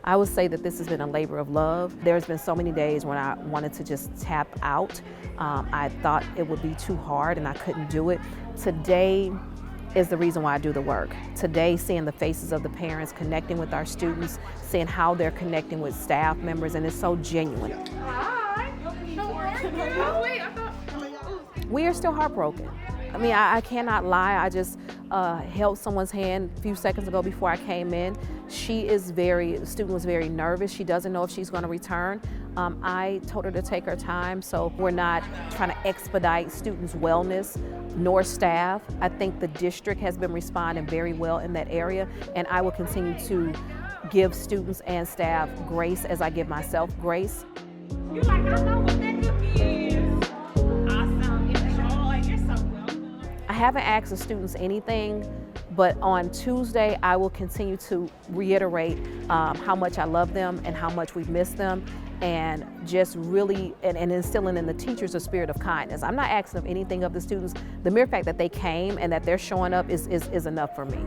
I would say that this has been a labor of love. There's been so many days when I wanted to just tap out. I thought it would be too hard and I couldn't do it. Today is the reason why I do the work. Today, seeing the faces of the parents, connecting with our students, seeing how they're connecting with staff members, and it's so genuine. Hi. How are you? Oh, wait, I thought. We are still heartbroken. I mean, I cannot lie. I just held someone's hand a few seconds ago before I came in. The student was very nervous. She doesn't know if she's going to return. I told her to take her time, so we're not trying to expedite students' wellness nor staff. I think the district has been responding very well in that area, and I will continue to give students and staff grace as I give myself grace. You're like, I know what that cookie is. Awesome. Enjoy. You're so welcome. I haven't asked the students anything, but on Tuesday, I will continue to reiterate how much I love them and how much we've missed them, and just really and instilling in the teachers a spirit of kindness. I'm not asking of anything of the students. The mere fact that they came and that they're showing up is enough for me.